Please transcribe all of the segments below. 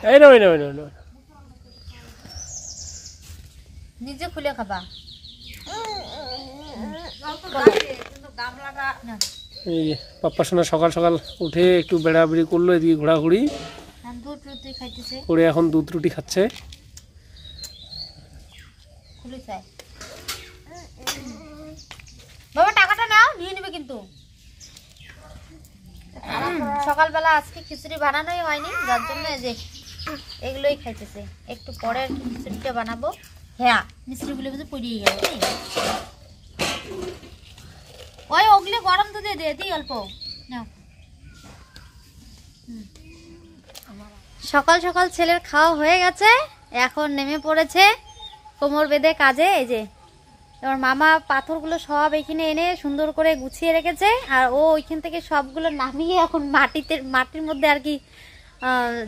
এই না না না না নিজে খুলে খাবা এই পাপ্পা সোনা সকাল সকাল উঠে একটু বেড়াবেড়ি করলো, এদিকে ঘোরাঘুরি দুধ রুটি খাইতেছে করে এখন দুধ রুটি খাচ্ছে। বাবা টাকাটা নাও, নিয়ে নেবে কিন্তু। সকালবেলা আজকে খিচুড়ি বানানোই হয়নি, যার জন্য যে এগুলোই খাইতেছে। একটু পরে আর কি খিচুড়িটা বানাবো। হ্যাঁ মিষ্টিগুলো বুঝে পড়িয়ে গেল। ওই ওগুলো গরম দুধে দিয়ে দিই অল্প নাও। সকাল সকাল ছেলের খাওয়া হয়ে গেছে, এখন নেমে পড়েছে কোমর বেঁধে কাজে। এই যে এবার মামা পাথরগুলো সব এখানে এনে সুন্দর করে গুছিয়ে রেখেছে, আর ও ওইখান থেকে সবগুলো নামিয়ে এখন মাটির মধ্যে আর কি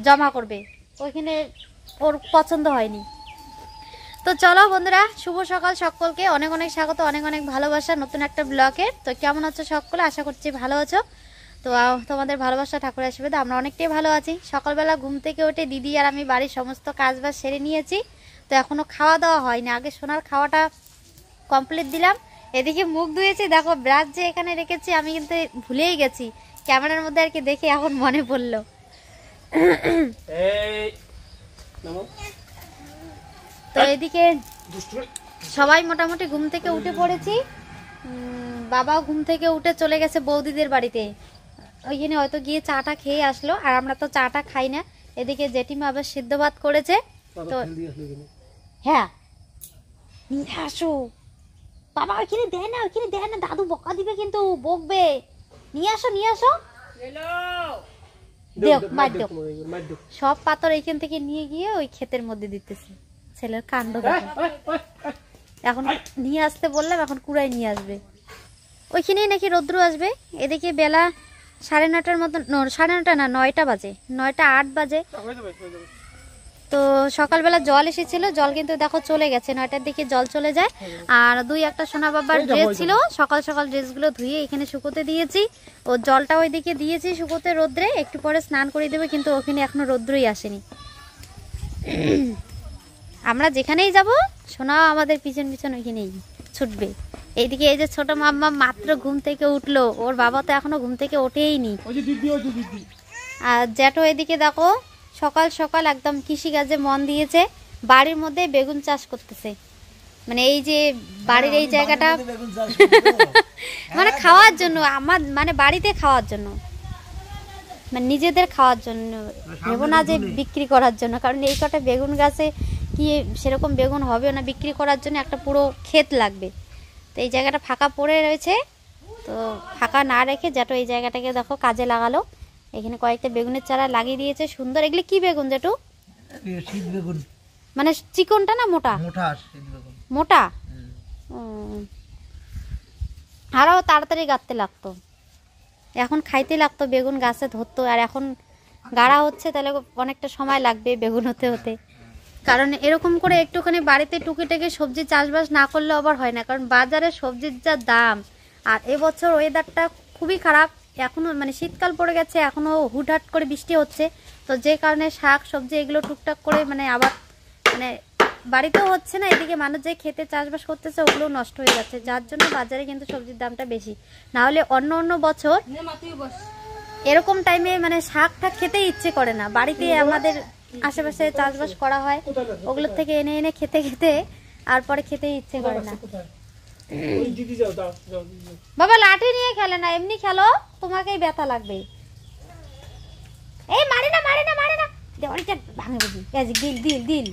জমা করবে। ওইখানে ওর পছন্দ হয়নি। তো চলো বন্ধুরা, শুভ সকাল সকলকে, অনেক অনেক স্বাগত, অনেক অনেক ভালোবাসা নতুন একটা ব্লগে। তো কেমন আছো সকলে? আশা করছি ভালো আছো। তো তোমাদের ভালোবাসা ঠাকুরের আশীর্বাদে আমরা অনেকটাই ভালো আছি। সকালবেলা ঘুম থেকে উঠে দিদি আর আমি বাড়ির সমস্ত কাজবাজ সেরে নিয়েছি। তো এখনো খাওয়া দাওয়া হয়নি, আগে সোনার খাওয়াটা কমপ্লিট দিলাম। এদিকে মুখ ধুয়েছি, দেখো ব্রাশ যে এখানে রেখেছি আমি কিন্তু ভুলেই গেছি, ক্যামেরার মধ্যে আর কি দেখে এখন মনে পড়লো। তো এদিকে সবাই মোটামুটি ঘুম থেকে উঠে পড়েছি। বাবাও ঘুম থেকে উঠে চলে গেছে বৌদিদের বাড়িতে, ওইখানে হয়তো গিয়ে চাটা খেয়ে আসলো। আর আমরা তো চাটা খাই না। এদিকে জেঠিমা আবার সিদ্ধ ভাত করেছে। তো হ্যাঁ নিয়ে আসো বাবা, ওইখানে দেয় না, ওইখানে দেয় না, দাদু বকা দিবে কিন্তু, বকবে। নিয়ে আসো নিয়ে আসো, সব পাথর এইখান থেকে নিয়ে গিয়ে ওই ক্ষেতের মধ্যে দিতেছে। ছেলের কাণ্ড এখন নিয়ে আসতে বললাম, এখন কুড়াই নিয়ে আসবে। ওইখানেই নাকি রৌদ্র আসবে। এদিকে বেলা 9:30 মতন, 9:30 না 9টা বাজে, 9টা 8 বাজে। তো সকালবেলা জল এসেছিল, জল কিন্তু দেখো চলে গেছে, 9টার দিকে জল চলে যায়। আর 2-1টা সোনা বাবার ড্রেস ছিল, সকাল সকাল ড্রেসগুলো ধুয়ে এখানে শুকোতে দিয়েছি। ও জলটা ওইদিকে দিয়েছি শুকোতে রোদ্রে, একটু পরে স্নান করে দেবে, কিন্তু ওখানে এখনো রোদ্রই আসেনি। আমরা যেখানেই যাব সোনা আমাদের পিছন পিছন ওইখানেই ছুটবে। এইদিকে এই যে ছোট মাম্মা মাত্র ঘুম থেকে উঠলো, ওর বাবা তো এখনো ঘুম থেকে ওঠেইনি। আর জ্যাঠো এদিকে দেখো সকাল সকাল একদম কৃষিকাজে মন দিয়েছে, বাড়ির মধ্যে বেগুন চাষ করতেছে। মানে এই যে বাড়ির এই জায়গাটা মানে খাওয়ার জন্য, আমার মানে বাড়িতে খাওয়ার জন্য, মানে নিজেদের খাওয়ার জন্য, ভেবো না যে বিক্রি করার জন্য। কারণ এই কটা বেগুন গাছে কি সেরকম বেগুন হবে না, বিক্রি করার জন্য একটা পুরো ক্ষেত লাগবে। তো এই জায়গাটা ফাঁকা পড়ে রয়েছে, তো ফাঁকা না রেখে জ্যাঠো এই জায়গাটাকে দেখো কাজে লাগালো। এখানে কয়েকটা বেগুনের চারা লাগিয়ে দিয়েছে সুন্দর। এগুলো কি বেগুন জেঠু? শীত বেগুন। মানে চিকনটা না মোটা? মোটা শীত বেগুন। মোটা। আরও তাড়াতাড়ি গাঁথতে লাগতো, এখন খাইতে লাগতো, বেগুন গাছে ধরতো। আর এখন গাড়া হচ্ছে, তাহলে অনেকটা সময় লাগবে বেগুন হতে হতে। কারণ এরকম করে একটুখানি বাড়িতে টুকিটাকি সবজি চাষবাস না করলে আবার হয় না, কারণ বাজারে সবজির যা দাম। আর এবছর ওয়েদারটা খুবই খারাপ, এখনও মানে শীতকাল পড়ে গেছে, এখনও হুটহাট করে বৃষ্টি হচ্ছে। তো যে কারণে শাক সবজি এগুলো টুকটাক করে মানে আবার মানে বাড়িতেও হচ্ছে না, এদিকে মানুষ যে খেতে চাষবাস করতেছে ওগুলো নষ্ট হয়ে যাচ্ছে, যার জন্য বাজারে কিন্তু সবজির দামটা বেশি। না হলে অন্য অন্য বছর এরকম টাইমে মানে শাক ঠাক খেতে ইচ্ছে করে না। বাড়িতে আমাদের আশেপাশে চাষবাস করা হয়, ওগুলোর থেকে এনে এনে খেতে খেতে আর পরে খেতে ইচ্ছে করে না। বাবা লাঠি নিয়ে খেলে না, এমনি খেলো, তোমাকেই ব্যথা লাগবে। এই মারি না মারি না মারি না, দেওয়ালিটা ভাঙে বুঝি, দিল দিল দিল।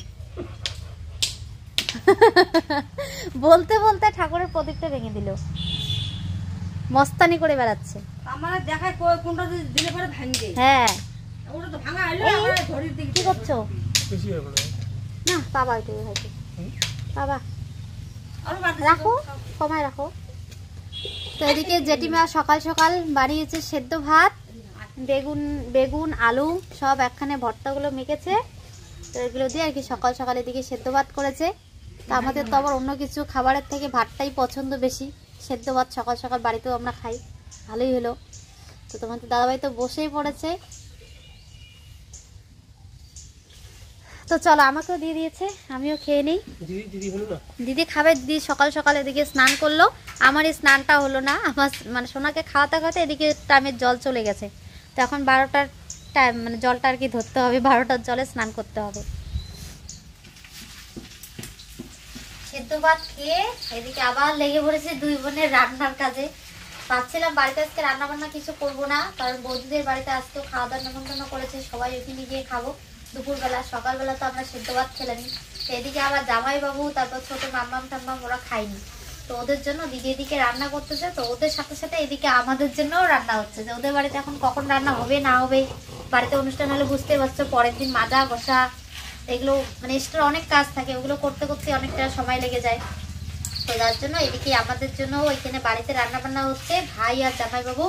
বলতে বলতে ঠাকুরের প্রদীপটা ভেঙে দিল, মস্তানি করে বেড়াচ্ছে। হ্যাঁ কি করছো? না বাবা বাবা রাখো, কমায় রাখো। তো এদিকে জেঠিমা সকাল সকাল বানিয়েছে সেদ্ধ ভাত, বেগুন আলু সব একখানে ভর্তাগুলো মেখেছে। তো এগুলো দিয়ে আর কি সকাল সকাল এদিকে সেদ্ধ ভাত করেছে। তো আমাদের তো আবার অন্য কিছু খাবারের থেকে ভাতটাই পছন্দ বেশি। সেদ্ধ ভাত সকাল সকাল বাড়িতেও আমরা খাই, ভালোই হলো। তো তোমাদের দাদাভাই তো বসেই পড়েছে। তো চলো, আমাকেও দিয়ে দিয়েছে, আমিও খেয়ে নিই। দিদি খাবে, দিদি সকাল সকাল এদিকে স্নান করলো, আমার এই স্নানটা হলো না। আমার মানে সোনাকে খাওয়াতে খাওয়াতে এদিকে টাইমের জল চলে গেছে। তো এখন 12টার টাইম, মানে জলটা আর কি ধরতে হবে, 12টার জলে স্নান করতে হবে। সেদ্ধ ভাত খেয়ে এদিকে আবার লেগে পড়েছে দুই বোনের রান্নার কাজে। ভাবছিলাম বাড়িতে আজকে রান্না বান্না কিছু করবো না, কারণ বৌদিদের বাড়িতে আজকেও খাওয়া দাওয়ার নিমন্ত্রণ করেছে, সবাই ওখানে গিয়ে খাবো দুপুরবেলা। সকালবেলা তো আমরা সেদ্ধ ভাত খেলাম। তো এদিকে আবার জামাইবাবু, তারপর ছোট মাম্মাম টাম্মাম ওরা খায়নি, তো ওদের জন্য দিদি এদিকে রান্না করতেছে। তো ওদের সাথে সাথে এদিকে আমাদের জন্যও রান্না হচ্ছে, যে ওদের বাড়িতে এখন কখন রান্না হবে না হবে, বাড়িতে অনুষ্ঠান হলে বুঝতে পারছো পরের দিন মাজা ঘষা এগুলো মানে এক্সট্রা অনেক কাজ থাকে, ওগুলো করতে করতে অনেকটা সময় লেগে যায়। তো যার জন্য এদিকে আমাদের জন্য এখানে বাড়িতে রান্না বান্না হচ্ছে। ভাই আর জামাইবাবু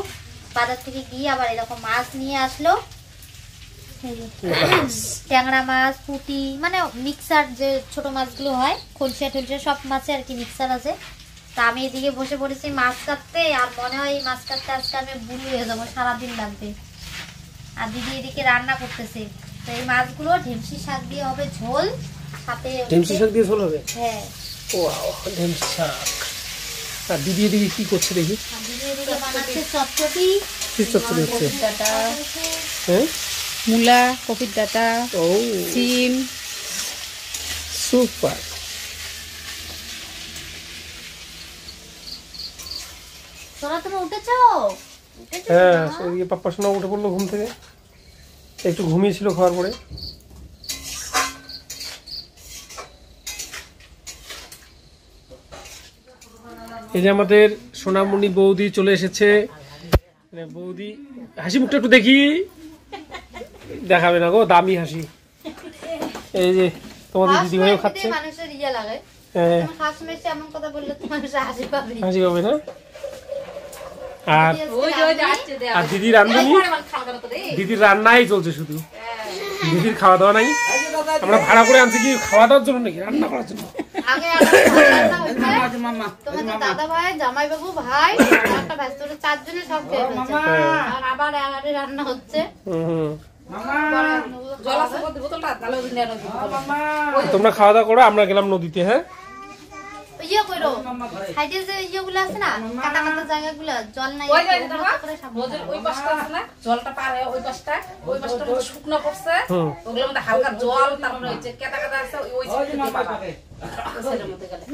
বাজার থেকে গিয়ে আবার এরকম মাছ নিয়ে আসলো, ট্যাংরা মাছ, পুঁটি, মানে মিক্সার যে ছোট মাছগুলো হয়, খলসিয়া টলসিয়া সব মাছে আর কি মিক্সার আছে। তা আমি এদিকে বসে পড়েছি মাছ কাটতে, আর মনে হয় এই মাছ কাটতে আজকে আমি বুড়ি হয়ে যাবো, সারাদিন লাগবে। আর দিদি এদিকে রান্না করতেছে। তো এই মাছগুলো ঢেমসি শাক দিয়ে হবে ঝোল, সাথে ঢেমসি শাক দিয়ে ঝোল হবে। হ্যাঁ, ওয়াও, ঢেমসি শাক। আর দিদি এদিকে কি করছে দেখি? দিদি এদিকে বানাচ্ছে চটচটি। কি চটচটি হচ্ছে? হ্যাঁ, মূলা, কপির ডাঁটা, ও সিম। সুপার। তোরা তুমি উঠেছো? হ্যাঁ, এদিকে পাপ্পা সোনা উঠে পড়লো ঘুম থেকে, একটু ঘুমিয়েছিল খাওয়ার পরে। এই যে আমাদের সোনামণি বৌদি চলে এসেছে। বৌদি হাসি মুখটা একটু দেখি, দেখাবে না গো, দামি হাসি। এই যে তোমাদের দিদি ভাইও খাচ্ছে। মানুষের ইয়া লাগে, হ্যাঁ, এমন কথা বললে তো মানুষ হাসি পাবে। হাসি পাবে না? আর দিদির রান্নানি, দিদির রান্নাই চলছে শুধু, দিদির খাওয়া দাওয়া নাই। আমরা ভাড়া করে আনছি কি খাওয়া দাওয়ার জন্য নাকি, রান্না করার জন্য? তোমাদের দাদা ভাই, জামাইবাবু, ভাই, একটা ব্যস্ত 4 জনের সব খেয়ে ফেলছে, আর আবার রান্না হচ্ছে। তোমরা খাওয়া দাওয়া করো, আমরা গেলাম নদীতে। হ্যাঁ, ইয়ে কইরো, সাইডে যে ইয়েগুলো আছে না, কাটা কাটা জায়গাগুলো, জল নাই, ওই পাশটা আছে না, জলটা পার হয়ে ওই পাশটা শুকনো পড়ছে, ওগুলোর মধ্যে হালকা জল, তারপরে ওই যে কাটা কাটা আছে ওই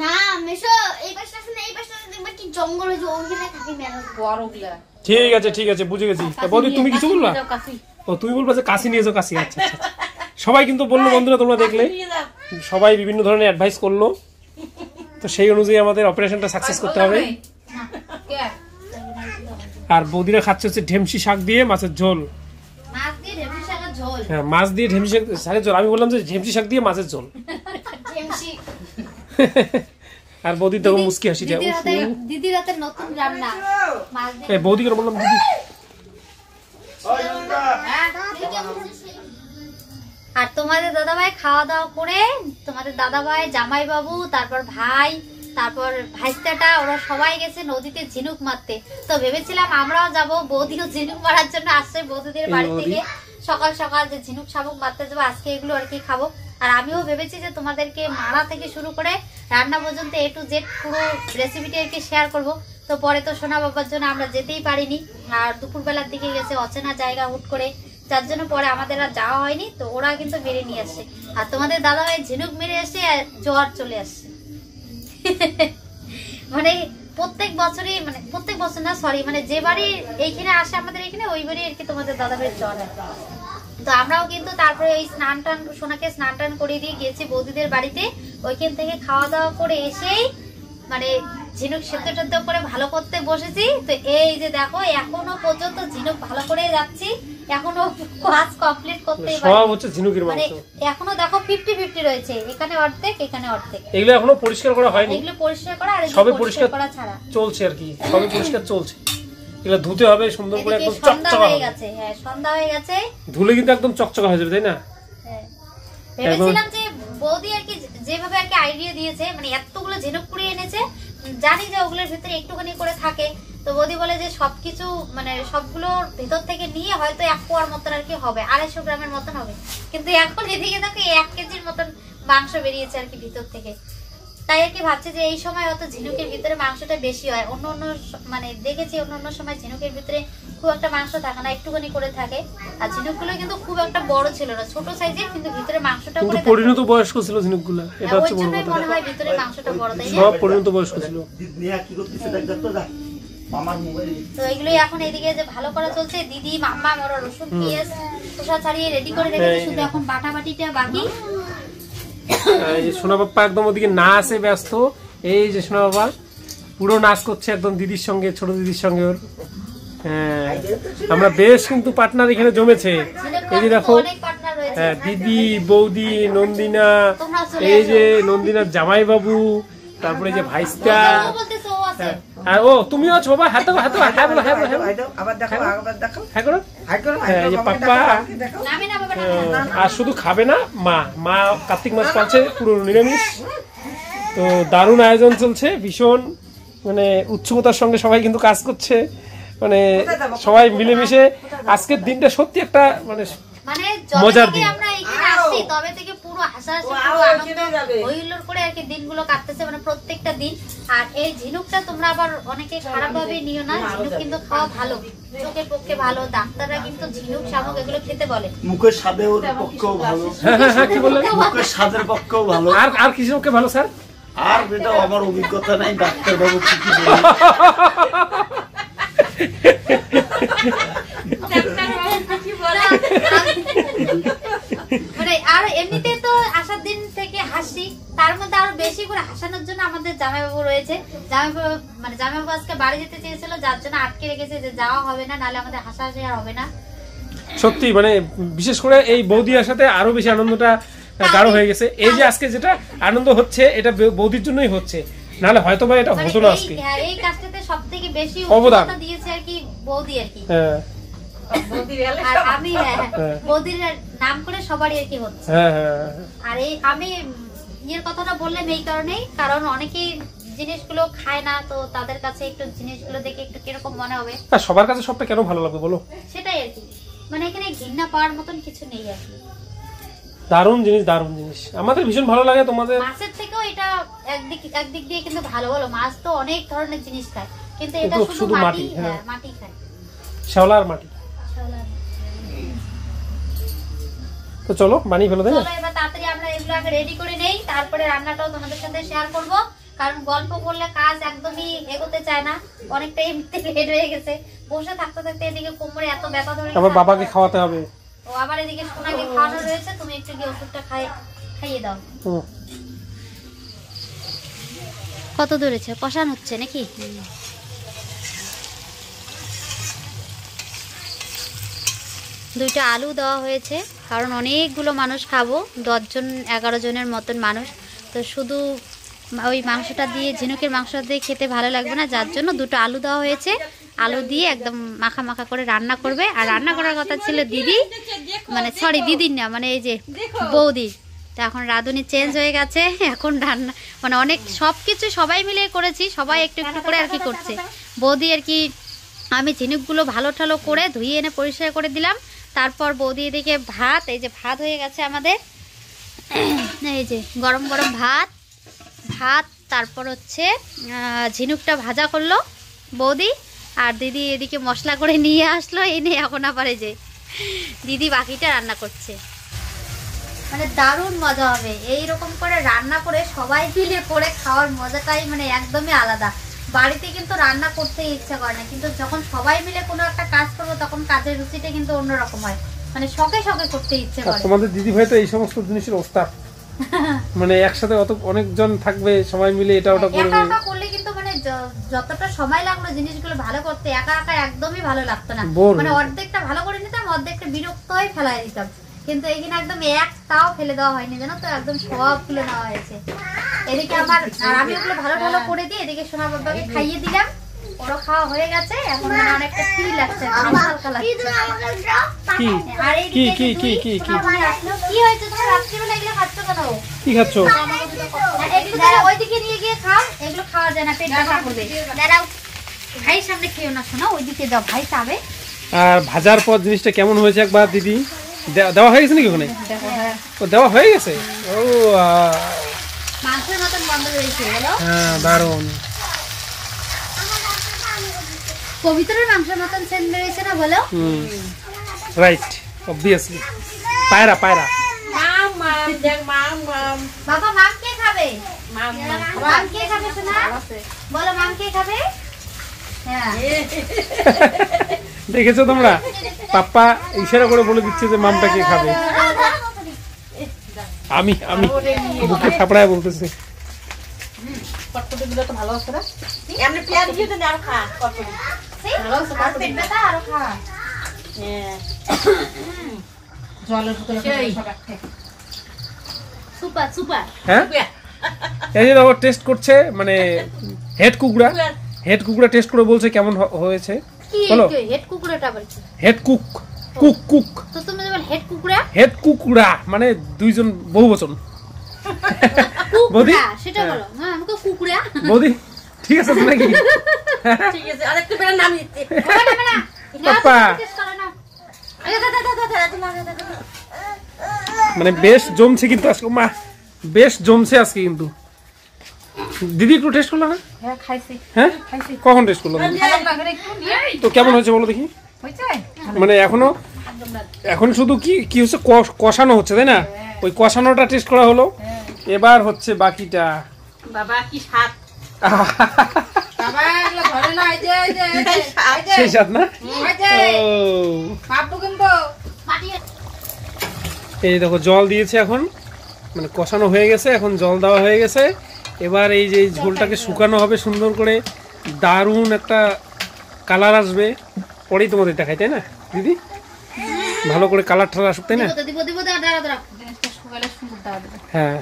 না মেশো, এই পাশটা আছে না, এই পাশটা দেখবে কি জঙ্গল, ওই যে ওখানে থাকি মেলা বড়গুলা। ঠিক আছে ঠিক আছে, বুঝে গেছি। বৌদি তুমি কিছু বলবা? ও তুমি বলবা যে কাশি নিয়ে যাও, কাশি। আচ্ছা আচ্ছা, সবাই কিন্তু বললো, বন্ধুরা তোমরা দেখলে সবাই বিভিন্ন ধরনের অ্যাডভাইস করলো, তো সেই অনুযায়ী আমাদের অপারেশনটা সাকসেস করতে হবে। আর বৌদিরা খাচ্ছে হচ্ছে ঢেমসি শাক দিয়ে মাছের ঝোল। হ্যাঁ, মাছ দিয়ে ঢেমসি শাকের ঝোল। আমি বললাম যে ঢেমসি শাক দিয়ে মাছের ঝোল। আর বৌদির দেখো মুস্কি হাসিটা, দিদির হাতে নতুন রান্না। বৌদিকে বললাম দিদি। আর তোমাদের দাদাভাই খাওয়া দাওয়া করে, তোমাদের দাদাভাই, জামাইবাবু, তারপর ভাই, তারপর ভাইস্তাটা, ওরা সবাই গেছে নদীতে ঝিনুক মারতে। তো ভেবেছিলাম আমরাও যাব, বৌদিও ঝিনুক মারার জন্য আসছে বৌদিদের বাড়ি থেকে সকাল সকাল, যে ঝিনুক শামুক মারতে যাবো আজকে, এগুলো আর কি খাবো। আর আমিও ভেবেছি যে তোমাদেরকে মারা থেকে শুরু করে রান্না পর্যন্ত A to Z পুরো রেসিপিটা আর কি শেয়ার করবো। তো পরে তো সোনা বাবার জন্য আমরা যেতেই পারিনি, আর দুপুরবেলার দিকে গেছে অচেনা জায়গা হুট করে, যার জন্য পরে আমাদের আর যাওয়া হয়নি। তো ওরা কিন্তু মেরে নিয়ে আসছে, আর তোমাদের দাদা ভাই ঝিনুক মেরে এসে জোয়ার চলে আসছে। মানে প্রত্যেক বছরই, মানে প্রত্যেক বছর না, সরি, মানে যে বাড়ি এইখানে আসে আমাদের এখানে, ওই বাড়ি আর কি তোমাদের দাদা ভাইয়ের জ্বর। তো আমরাও কিন্তু তারপরে ওই স্নান টান, সোনাকে স্নান টান করিয়ে দিয়ে গেছি বৌদিদের বাড়িতে। ওইখান থেকে খাওয়া দাওয়া করে এসেই মানে ঝিনুক সেদ্ধ টেদ্ধ করে ভালো করতে বসেছি। তো এই যে দেখো, এখনো পর্যন্ত ঝিনুক ভালো করে যাচ্ছি, এখনো কাজ কমপ্লিট করতে সব হচ্ছে ঝিনুকের মাংস। মানে এখনো দেখো 50-50 রয়েছে, এখানে অর্ধেক এখানে অর্ধেক। এগুলো এখনো পরিষ্কার করা হয়নি, এগুলো পরিষ্কার করা আর সবে পরিষ্কার করা ছাড়া চলছে আর কি, সবে পরিষ্কার চলছে। এগুলো ধুতে হবে সুন্দর করে, একদম চকচকা হয়ে গেছে। হ্যাঁ, সন্ধ্যা হয়ে গেছে, ধুলে কিন্তু একদম চকচকা হয়ে যাবে, তাই না? হ্যাঁ, ভেবেছিলাম যে বৌদি আর কি যেভাবে আর কি আইডিয়া দিয়েছে, মানে এতগুলো ঝিনুক কুড়িয়ে এনেছে, জানি যে ওগুলোর ভিতরে একটুখানি করে থাকে, তো তো বৌদি বলে যে সবকিছু মানে সবগুলো ভিতর থেকে নিয়ে হয়তো 1 পোয়ার মতন আর কি হবে, 250 গ্রামের মতন হবে, কিন্তু এখন এদিকে দেখো 1 কেজির মতন মাংস বেরিয়েছে আর কি ভিতর থেকে। তাই আর কি ভাবছি যে এই সময় হয়তো ঝিনুকের ভিতরে মাংসটা বেশি হয়। অন্য মানে দেখেছি অন্য সময় ঝিনুকের ভিতরে খুব একটা মাংস থাকে না, একটুখানি করে থাকে। আর ঝিনুকগুলো কিন্তু খুব একটা বড় ছিল না, ছোট সাইজের, কিন্তু ভিতরে মাংসটা কিন্তু পরিণত বয়স্ক ছিল ঝিনুকগুলো, এটা হচ্ছে বড় কথা। মনে হয় ভিতরে মাংসটা বড়, তাই না? সব পরিণত বয়স্ক ছিল। তো এগুলোই এখন এদিকে যে ভালো করা চলছে। দিদি মাম্মা ওরা রসুন পেঁয়াজ খোসা ছাড়িয়ে রেডি করে রেখেছে, শুধু এখন বাটাবাটিটা বাকি। এই যে সোনা বাপ্পা একদম ওদিকে নাচে ব্যস্ত। এই যে সোনা বাবা পুরো নাচ করছে একদম দিদির সঙ্গে, ছোট দিদির সঙ্গে ওর। হ্যাঁ, আমরা বেশ কিন্তু পার্টনার এখানে জমেছে। এই যে দেখো, হ্যাঁ, দিদি, বৌদি, নন্দিনা, এই যে নন্দিনার জামাই বাবু, তারপরে যে ভাইস্তা, আর ও তুমিও আছো বাবা। হাতে হাতে হ্যাঁ বলো, হ্যাঁ বলো, আবার দেখো, আবার দেখো, হ্যাঁ করো। হাই করো, এই যে পাপ্পা। আর শুধু খাবে না মা কার্তিক মাস পাচ্ছে পুরো নিরামিষ। তো দারুণ আয়োজন চলছে, ভীষণ মানে উৎসুকতার সঙ্গে সবাই কিন্তু কাজ করছে, মানে সবাই মিলেমিশে। আজকের দিনটা সত্যি একটা মানে মজার দিন। আমরা এখানে আসছি তবে থেকে পুরো হাসাহাসি, পুরো আনন্দ হইহুল্লোড় করে আর কি দিনগুলো কাটতেছে, মানে প্রত্যেকটা দিন। আর এই ঝিনুকটা তোমরা আবার অনেকে খারাপ ভাবে নিও না, ঝিনুক কিন্তু খাওয়া ভালো, চোখের পক্ষে ভালো। ডাক্তাররা কিন্তু ঝিনুক শামুক এগুলো খেতে বলে, মুখের স্বাদের পক্ষেও ভালো। হ্যাঁ কি বললেন? মুখের স্বাদের পক্ষেও ভালো। আর কিসের পক্ষে ভালো স্যার? আর এটা আমার অভিজ্ঞতা নাই, ডাক্তার বাবু কি বলে। মানে আর এমনিতে তো আসার দিন থেকে হাসি, তার মধ্যে আরো বেশি করে হাসানোর জন্য আমাদের জামাইবাবু রয়েছে। জামাইবাবু আজকে বাড়ি যেতে চেয়েছিল, যার জন্য আটকে রেখেছে যে যাওয়া হবে না, নাহলে আমাদের হাসাহাসি আর হবে না। সত্যি মানে বিশেষ করে এই বৌদির সাথে আরো বেশি আনন্দটা গাঢ় হয়ে গেছে। এই যে আজকে যেটা আনন্দ হচ্ছে এটা বৌদির জন্যই হচ্ছে, নাহলে হয়তো বা এটা হতো না আজকে। এই কাজটাতে সবথেকে বেশি অবদান দিয়েছে আর কি বৌদি আর কি। হ্যাঁ, আর আমি বৌদির নাম করে সবারই আর কি হচ্ছে। আর এই আমি ইয়ের কথাটা বললাম এই কারণেই, কারণ অনেকেই জিনিসগুলো খায় না, তো তাদের কাছে একটু জিনিসগুলো দেখে একটু কিরকম মনে হবে। সবার কাছে সবটা কেন ভালো লাগবে বলো? সেটাই আর কি, মানে এখানে ঘৃণা পাওয়ার মতন কিছু নেই আর কি। দারুণ জিনিস, দারুণ জিনিস, আমাদের ভীষণ ভালো লাগে। তোমাদের মাছের থেকেও এটা একদিক দিয়ে কিন্তু ভালো। বলো, মাছ তো অনেক ধরনের জিনিস খায়, কিন্তু এটা শুধু মাটি, হ্যাঁ মাটি খায়, শ্যাওলার মাটি। তো চলো বানিয়ে ফেলো, তাই না? চলো এবার তাড়াতাড়ি আমরা এগুলো আগে রেডি করে নেই, তারপরে রান্নাটাও তোমাদের সাথে শেয়ার করব। কারণ গল্প করলে কাজ একদমই এগোতে চায় না, অনেকটা এমনিতে লেট হয়ে গেছে। বসে থাকতে থাকতে এদিকে কোমরে এত ব্যথা ধরে গেছে, আবার বাবাকে খাওয়াতে হবে। ও আবার এদিকে সোনাকে খাওয়ানো রয়েছে, তুমি একটু গিয়ে ওষুধটা খাইয়ে দাও। কত দূরেছে কষান হচ্ছে নাকি? দুইটা আলু দেওয়া হয়েছে, কারণ অনেকগুলো মানুষ খাবো, 10 জন 11 জনের মতন মানুষ। তো শুধু ওই মাংসটা দিয়ে, ঝিনুকের মাংসটা দিয়ে খেতে ভালো লাগবে না, যার জন্য 2টো আলু দেওয়া হয়েছে। আলু দিয়ে একদম মাখা মাখা করে রান্না করবে। আর রান্না করার কথা ছিল দিদি, মানে সরি দিদির না, মানে এই যে বৌদি। তো এখন রাঁধুনি চেঞ্জ হয়ে গেছে, এখন রান্না মানে অনেক সবকিছু সবাই মিলে করেছি, সবাই একটু একটু করে আর কি করছে। বৌদি আর কি, আমি ঝিনুকগুলো ভালো ঠালো করে ধুয়ে এনে পরিষ্কার করে দিলাম। তারপর বৌদি এদিকে ভাত, এই যে ভাত হয়ে গেছে আমাদের, এই যে গরম গরম ভাত। তারপর হচ্ছে ঝিনুকটা ভাজা করলো বৌদি, আর দিদি এদিকে মশলা করে নিয়ে আসলো, এনে এখন আবার এই যে দিদি বাকিটা রান্না করছে। মানে দারুণ মজা হবে এইরকম করে রান্না করে সবাই মিলে করে খাওয়ার মজাটাই মানে একদমই আলাদা। বাড়িতে কিন্তু রান্না করতে ইচ্ছা করে না, কিন্তু যখন সবাই মিলে কোনো একটা কাজ করবো তখন কাজের রুচিটা কিন্তু অন্যরকম হয়, মানে শখে শখে করতে ইচ্ছে করে। তোমাদের দিদি ভাই তো এই সমস্ত জিনিসের ওস্তাদ, মানে একসাথে অনেকজন থাকবে, সবাই মিলে এটা ওটা করবে। একা একা করলে কিন্তু মানে যতটা সময় লাগলো জিনিসগুলো ভালো করতে, একা একা একদমই ভালো লাগতো না। মানে অর্ধেকটা ভালো করে নিতাম, অর্ধেকটা বিরক্ত হয়ে ফেলাই দিতাম, কিন্তু এখানে একদম একটাও ফেলে দেওয়া হয়নি, জানো তো, একদম সবগুলো নেওয়া হয়েছে। এদিকে আমার, আর আমি ওগুলো ভালো ভালো করে দিই, এদিকে সোনা বাবাকে খাইয়ে দিলাম, ওরও খাওয়া হয়ে গেছে। এখন মানে অনেকটা ফ্রি লাগছে, হালকা লাগছে। আর এইদিকে কি হয়েছে, তোমার রাত্রিবেলা এগুলো খাচ্ছ কেন? কি খাচ্ছ? ওইদিকে নিয়ে গিয়ে খাও, এগুলো খাওয়া যায় না, পেট ব্যথা করবে। দাঁড়াও, ভাই সামনে খেও না শোনা, ওইদিকে যাও, ভাই চাবে। আর ভাজার পর জিনিসটা কেমন হয়েছে একবার দিদি দেওয়া হয়ে গেছে নাকি ওখানে? ও দেওয়া হয়ে গেছে। ও মাংসের মতন বন্ধ হয়েছে বলো। হ্যাঁ দারুণ। পবিত্রের মাংসের মতন সেন্ট হয়েছে না বলো। Right, obviously. পায়রা পায়রা। বাবা মাম কে খাবে? মাম কে খাবে শোনা? বলো মাম কে খাবে? হ্যাঁ দেখেছো তোমরা, পাপ্পা ইশারা করে বলে দিচ্ছে যে মামটা কে খাবে। আমি আমি বুকে থাপড়ায় বলতেছি। কটকটিগুলো তো ভালো আছে না? এমনি পেঁয়াজ দিয়ে দেন আর খা কটকটি। আর পেট ব্যথা আরো খা। জলের ভিতরে সুপার সুপার। হ্যাঁ এই যে দেখো টেস্ট করছে, মানে হেড কুকুরা টেস্ট করে বলছে কেমন হয়েছে। কি বলো। হেড কুকুরাটা আবার কি? হেড কুক তো তুমি যেমন হেড কুকুরা, হেড কুকুরা মানে দুইজন বহুবচন। বৌদি? কুকুরা সেটা বলো। হ্যাঁ আমাকে কুকুরা। বৌদি ঠিক আছে তো নাকি? ঠিক আছে, আর একটু বেলা নামিয়ে দিতে। পাপ্পা টেস্ট করো না। আরে দাদা দাদা মানে বেশ জমছে কিন্তু আজকে, মা বেশ জমছে আজকে কিন্তু। দিদি একটু টেস্ট করলো না? হ্যাঁ খাইছি। হ্যাঁ কখন টেস্ট করলো দিদি? একটু নিয়ে তো কেমন হয়েছে বলো দেখি। হয়েছে? মানে এখন শুধু কি হচ্ছে, কষানো হচ্ছে তাই না? ওই কষানোটা টেস্ট করা হলো, এবার হচ্ছে বাকিটা। বাবা কি স্বাদ। বাবা এগুলো ধরে না, এই যে এই যে এই যে সেই স্বাদ না? এই যে ও পাপু কিন্তু এই দেখো জল দিয়েছে এখন, মানে কষানো হয়ে গেছে, এখন জল দেওয়া হয়ে গেছে। এবার এই যে ঝোলটাকে শুকানো হবে সুন্দর করে, দারুণ একটা কালার আসবে, পরেই তোমাদের দেখাই তাই না দিদি? ভালো করে কালার ঠালার আসুক তাই না? দিব দাঁড়া দাঁড়া। জিনিসটা শুকালে সুন্দর দেওয়া দেবে। হ্যাঁ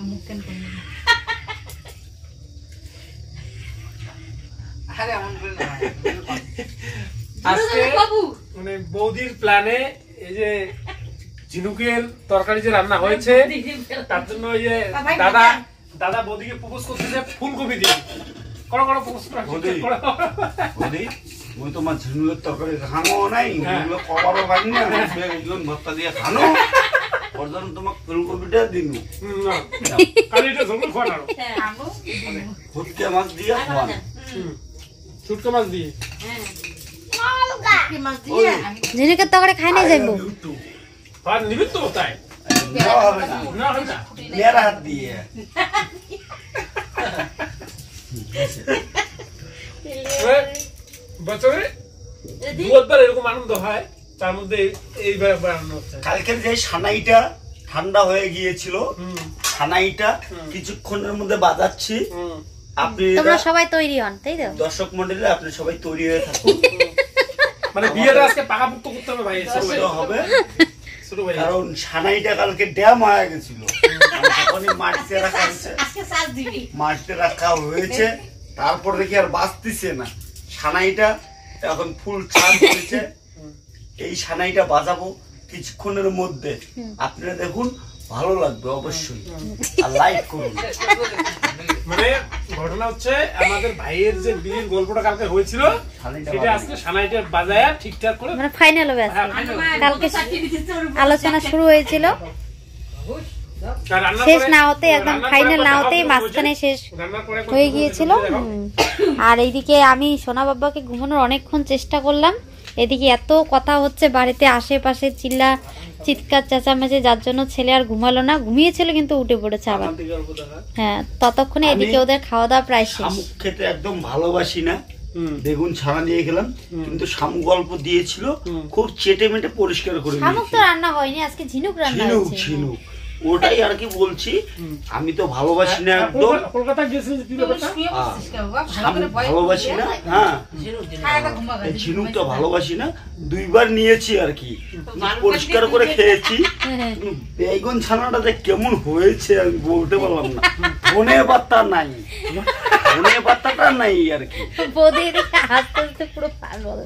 মুখ কেন করবি? আরে এমন করে না। আজকে মানে বৌদির প্ল্যানে এই যে ঝিনুকের তরকারি যে রান্না হয়েছে, তার জন্য ওই যে দাদা বৌদিকে প্রপোজ করতেছে ফুলকপি দিয়ে। করো প্রপোজ করো। বৌদি ওই তোমার ঝিনুকের তরকারি খানো নাই, ওগুলো কবারও খাই না, এগুলো ভর্তা দিয়ে খানো, ওর জন্য তোমার ফুলকপিটা দিন। কালিটা ঝোল খাওয়ানো, ফুটকে মাছ দিয়ে খাওয়ান, শুটকা মাছ দিয়ে। ঝিনুকের তরকারি খাই না যাইবো। আর নিবি তো তাই দেওয়া হবে না, না হয় না। মেয়েরা হাত দিয়ে। বছরে দুবার এরকম আনন্দ হয়, তার মধ্যে এইবার আনন্দ হচ্ছে। কালকের যে সানাইটা ঠান্ডা হয়ে গিয়েছিল, সানাইটা কিছুক্ষণের মধ্যে বাজাচ্ছি। আপনি তোমরা সবাই তৈরি হন তাই তো? দর্শক মন্ডলী আপনি সবাই তৈরি হয়ে থাকুন। মানে বিয়েটা আজকে পাকাপোক্ত করতে হবে ভাই, হবে ছোট ভাই। কারণ সানাইটা কালকে ড্যাম হয়ে গেছিল, তখনই মাটিতে রাখা হয়েছে, মাটিতে রাখা হয়েছে, তারপর দেখি আর বাঁচতেছে না সানাইটা, এখন ফুল চার্জ হয়েছে। এই সানাইটা বাজাবো কিছুক্ষণের মধ্যে, আপনারা দেখুন, ভালো লাগবে অবশ্যই, আর লাইক করুন। মানে ঘটনা হচ্ছে আমাদের ভাইয়ের যে বিয়ের গল্পটা কালকে হয়েছিল, সেটা আজকে সানাইটা বাজায়া ঠিকঠাক করে মানে ফাইনাল হবে আজকে। কালকে আলোচনা শুরু হয়েছিল, শেষ না হতে, একদম ফাইনাল না হতেই মাঝখানে শেষ হয়ে গিয়েছিল। আর এইদিকে আমি সোনা বাবাকে ঘুমানোর অনেকক্ষণ চেষ্টা করলাম, এদিকে এত কথা হচ্ছে বাড়িতে, আশেপাশে চিৎকার চেঁচামেচি, যার জন্য ছেলে আর ঘুমালো না, ঘুমিয়েছিল কিন্তু উঠে পড়েছে আবার। হ্যাঁ ততক্ষণে এদিকে ওদের খাওয়া দাওয়া প্রায় শেষ। শামুক খেতে একদম ভালোবাসি না, বেগুন ছাড়া নিয়ে গেলাম, কিন্তু শামুক অল্প দিয়েছিল, খুব চেটে মেটে পরিষ্কার করে শামুক তো রান্না হয়নি আজকে, ঝিনুক রান্না হয়েছে। ঝিনুক ওটাই আর কি বলছি, আমি তো ভালোবাসি না একদম, কলকাতা গিয়েছিলেন যে ব্যাপারটা শামুক ভালোবাসি না। হ্যাঁ ঝিনুকটা ভালোবাসি না, দুইবার নিয়েছি আর কি, পরিষ্কার করে খেয়েছি। বেগুন ছানাটা যে কেমন হয়েছে আমি বলতে পারলাম না, ধনে পাতা নাই, ধনে পাতাটা নাই আর কি। বৌদি এদিকে আস্তে আস্তে পুরো পাগল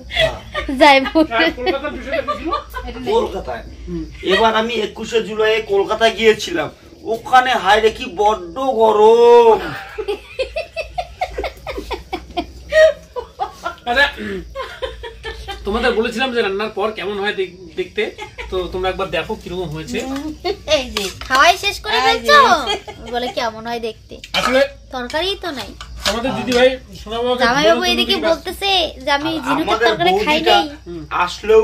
যাই কলকাতার বিষয়টা কি ছিল? কলকাতায় এবার আমি 21শে জুলাই কলকাতা গিয়েছিলাম, ওখানে হায়রে কি বড্ড গরম, আচ্ছা তোমাদের বলেছিলাম যে রান্নার পর কেমন হয় দেখতে, তো তোমরা একবার দেখো কিরকম হয়েছে। এই যে খাওয়াই শেষ করে ফেলছো, বলে কেমন হয় দেখতে। আসলে তরকারি তো নাই। আমাদের দিদি ভাই জামাইবাবু এদিকে বলতেছে যে আমি ঝিনুকের তরকারি খাই নাই। আসলেও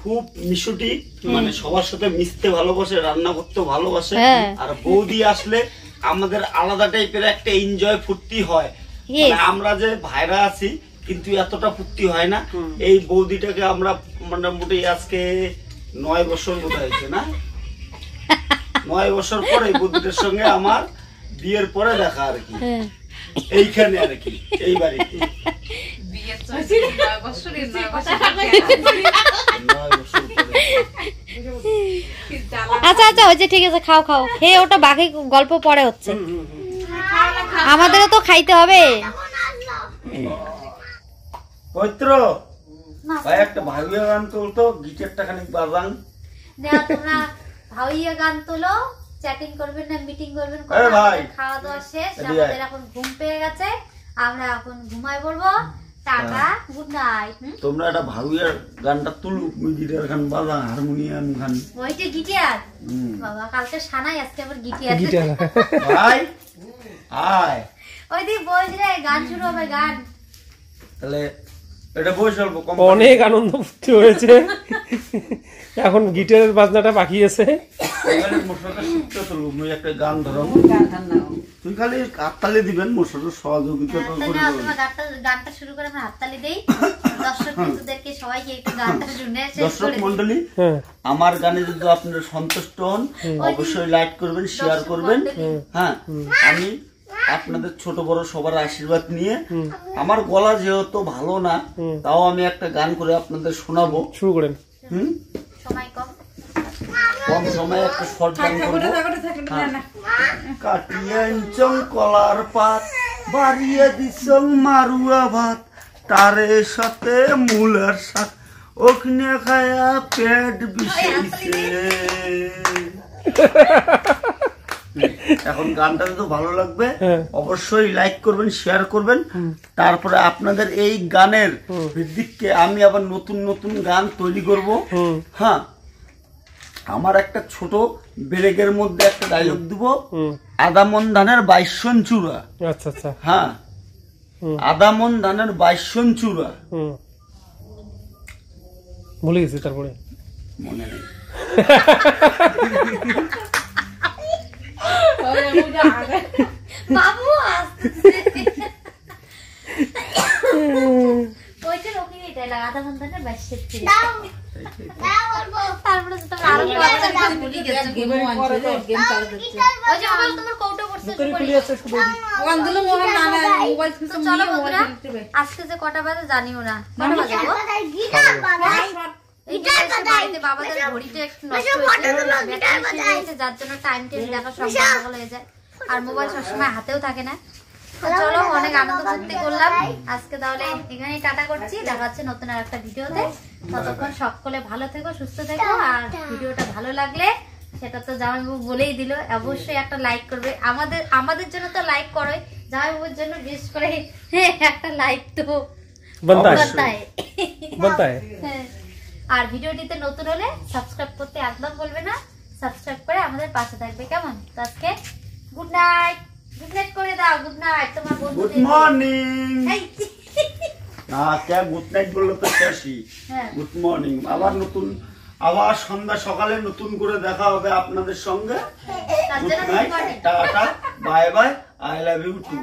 খুব মিশুটি, মানে সবার সাথে মিশতে ভালোবাসে, রান্না করতে ভালোবাসে। আর বৌদি আসলে আমাদের আলাদা টাইপের একটা এনজয় ফুর্তি হয়। মানে আমরা যে ভাইরা আছি কিন্তু এতটা ফুর্তি হয় না। এই বৌদিটাকে আমরা মোটামুটি আজকে 9 বছর মতো হয়েছে না, 9 বছর পরে এই বৌদিটার সঙ্গে আমার বিয়ের পরে দেখা আর কি, এইখানে আর কি, এই বাড়িতে। আচ্ছা আচ্ছা হয়েছে, ঠিক আছে, খাও খাও, খেয়ে ওটা বাকি গল্প পরে হচ্ছে, আমাদেরও তো খাইতে হবে। পবিত্র ভাই একটা ভাইয়া গান তুলতো, গিটারটা খানিক বাজান। তোমরা ভাইয়া গান তোলো, চ্যাটিং করবেন না মিটিং করবেন, খাওয়া দাওয়া শেষ, আমাদের এখন ঘুম পেয়ে গেছে, আমরা এখন ঘুমাই পড়বো। Tata, good night. তোমরা একটা ভাইয়ার গানটা তুলুক, গিটার গান বাজা, হারমোনিয়াম গান। ওইটা গিটার বাবা, কালকে সানাই, আজকে আবার গিটার। ভাই আয়, ওই দিন বল রে গান শুরু হবে, গান। তাহলে এটা বসে অল্প কম। অনেক আনন্দ ফুর্তি হয়েছে, এখন গিটারের বাজনাটা বাকি আছে। একটা গান ধরো, তুই খালি হাততালি দিবেন, মোর সাথে সহযোগিতা গানটা শুরু করে আমরা হাততালি দেই। দর্শকদেরকে সবাইকে একটু গানটা শুনে দর্শক মন্ডলী, আমার গানে যদি আপনারা সন্তুষ্ট হন অবশ্যই লাইক করবেন, শেয়ার করবেন। হ্যাঁ, আমি আপনাদের ছোট বড় সবার আশীর্বাদ নিয়ে, আমার গলা যেহেতু ভালো না তাও আমি একটা গান করে আপনাদের শোনাবো। শুরু করেন। সময় কম সময়ে একটা শর্ট গান করবো। কাটিয়াঞ্চং কলার পাত, বাড়িয়ে দিছং মারুয়া ভাত, তারে সাথে মূলার শাক, ওখানে খায়া পেট বিষাইছে। এখন গানটা তো ভালো লাগবে, অবশ্যই লাইক করবেন, শেয়ার করবেন। তারপরে আপনাদের এই গানের ভিত্তিকে আমি আবার নতুন নতুন গান তৈরি করব। হ্যাঁ, আমার একটা ছোট ব্রেকের মধ্যে একটা ডায়লগ দিব, আদামন ধানের 22 চূড়া। আচ্ছা আচ্ছা, হ্যাঁ, আদামন ধানের 22 চূড়া। ভুলে গেছি, তারপরে মনে নেই। বাবু আজকে যে কটা বাজে জানিও না, বাবাদের ঘড়িটা একটু নষ্ট হয়েছে, যার জন্য টাইম টেবিল দেখা সম্ভব হয়ে যায়, আর মোবাইল সবসময় হাতেও থাকে না। চলো, অনেক আনন্দ ফুর্তি করলাম আজকে, তাহলে এখানেই টাটা করছি, দেখা হচ্ছে নতুন আর একটা ভিডিওতে। ততক্ষণ সকলে ভালো থেকো, সুস্থ থেকো, আর ভিডিওটা ভালো লাগলে সেটা তো জামাইবাবু বলেই দিল, অবশ্যই একটা লাইক করবে। আমাদের জন্য তো লাইক করোই, জামাইবাবুর জন্য বিশেষ করে একটা লাইক তো बनता है। আর ভিডিওটিতে নতুন হলে সাবস্ক্রাইব করতে একদম বলবে না, সাবস্ক্রাইব করে আমাদের পাশে থাকবে, কেমন? তো আজকে গুড নাইট, গুড নাইট করে দাও, গুড নাইট তোমার বন্ধু। Good morning. না, কে গুড নাইট বললো তো শেষই। গুড মর্নিং, আবার সন্ধ্যা সকালে নতুন করে দেখা হবে আপনাদের সঙ্গে। Good night, tata, bye bye, I love you two.